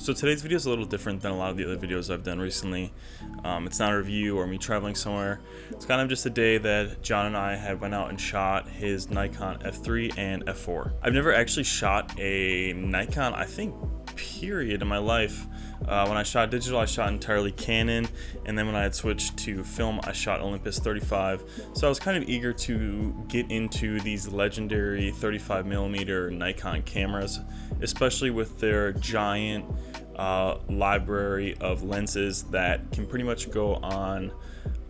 So today's video is a little different than a lot of the other videos I've done recently. It's not a review or me traveling somewhere. It's kind of just a day that John and I have went out and shot his Nikon F3 and F4. I've never actually shot a Nikon, I think, period in my life. When I shot digital, I shot entirely Canon, and then when I had switched to film, I shot Olympus 35. So I was kind of eager to get into these legendary 35mm Nikon cameras, especially with their giant library of lenses that can pretty much go on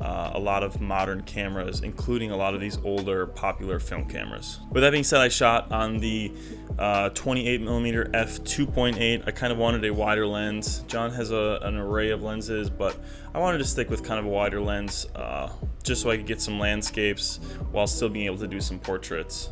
a lot of modern cameras, including a lot of these older popular film cameras. With that being said, I shot on the 28mm f2.8. I kind of wanted a wider lens. John has an array of lenses, but I wanted to stick with kind of a wider lens just so I could get some landscapes while still being able to do some portraits.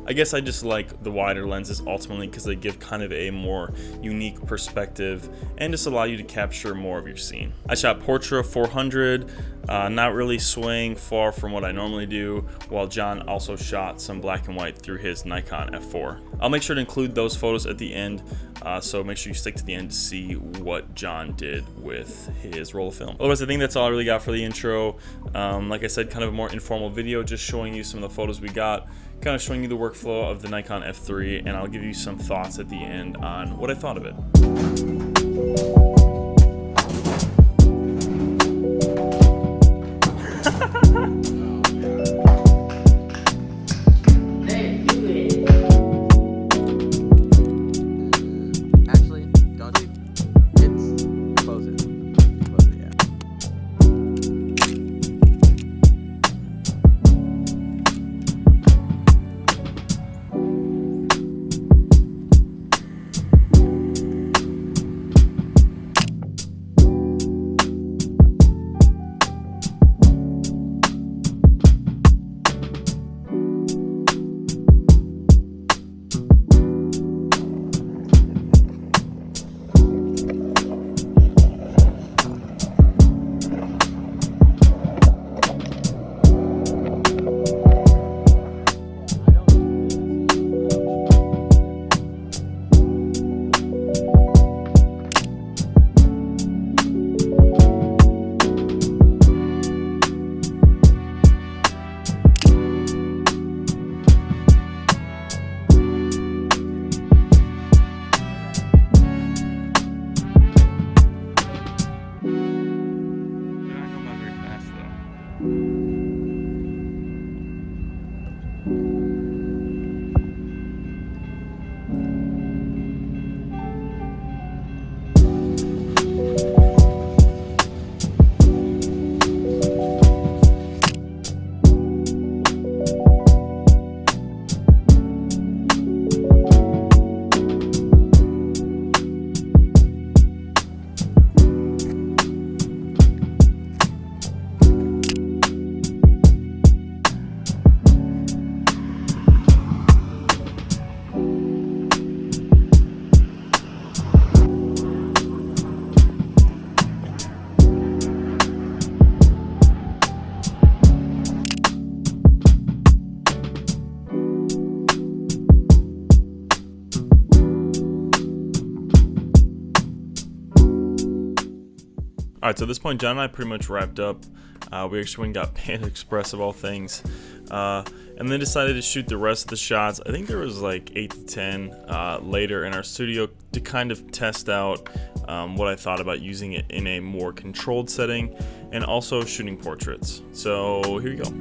I guess I just like the wider lenses ultimately because they give kind of a more unique perspective and just allow you to capture more of your scene. I shot Portra 400, not really swaying far from what I normally do, while John also shot some black and white through his Nikon F4. I'll make sure to include those photos at the end, so make sure you stick to the end to see what John did with his roll of film. Otherwise, I think that's all I really got for the intro. Like I said, kind of a more informal video, just showing you some of the photos we got, kind of showing you the workflow of the Nikon F3, and I'll give you some thoughts at the end on what I thought of it. Alright, so at this point, John and I pretty much wrapped up. We actually went and got Panda Express of all things, and then decided to shoot the rest of the shots. I think there was like 8 to 10 later in our studio to kind of test out what I thought about using it in a more controlled setting and also shooting portraits. So here you go.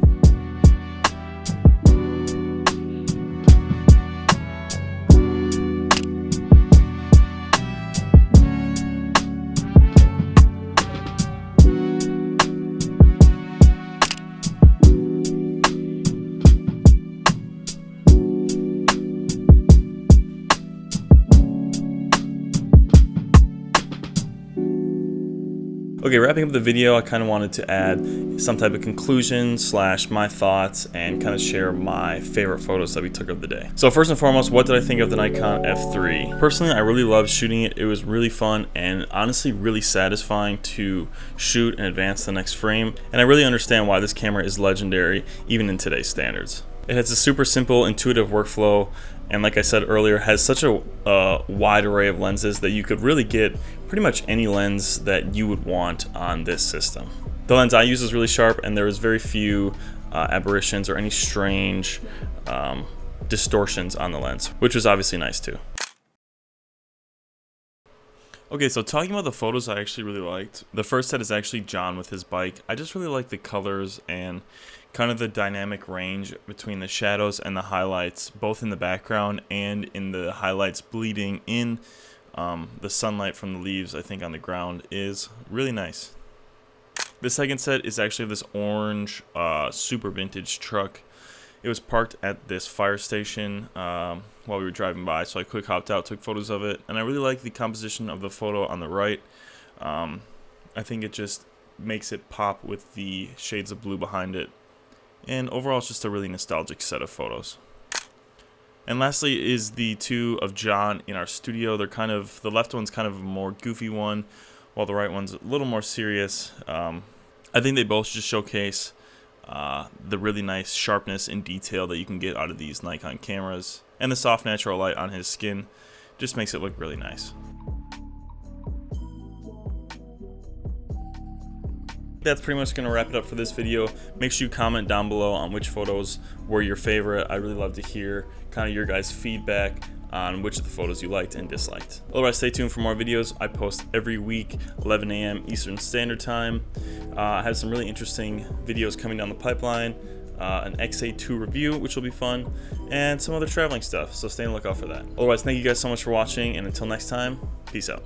Okay, wrapping up the video, I kind of wanted to add some type of conclusion / my thoughts and kind of share my favorite photos that we took of the day. So first and foremost, what did I think of the Nikon F3? Personally, I really loved shooting it. It was really fun and honestly really satisfying to shoot and advance the next frame. And I really understand why this camera is legendary even in today's standards. It has a super simple, intuitive workflow, and like I said earlier, has such a wide array of lenses that you could really get pretty much any lens that you would want on this system. The lens I use is really sharp, and there is very few aberrations or any strange distortions on the lens, which was obviously nice too. Okay, so talking about the photos I actually really liked. The first set is actually John with his bike. I just really like the colors and kind of the dynamic range between the shadows and the highlights, both in the background and in the highlights bleeding in. The sunlight from the leaves, I think, on the ground is really nice. The second set is actually this orange super vintage truck. It was parked at this fire station while we were driving by, so I quick hopped out, took photos of it, and I really like the composition of the photo on the right. I think it just makes it pop with the shades of blue behind it, and overall it's just a really nostalgic set of photos. And lastly is the two of John in our studio. They're kind of, the left one's kind of a more goofy one, while the right one's a little more serious. I think they both just showcase the really nice sharpness and detail that you can get out of these Nikon cameras, and the soft natural light on his skin just makes it look really nice. That's pretty much going to wrap it up for this video. Make sure you comment down below on which photos were your favorite. I really love to hear kind of your guys' feedback on which of the photos you liked and disliked. Otherwise, stay tuned for more videos. I post every week, 11 a.m. Eastern Standard Time. I have some really interesting videos coming down the pipeline, an XA2 review, which will be fun, and some other traveling stuff, so stay on the lookout for that. Otherwise, thank you guys so much for watching, and until next time, peace out.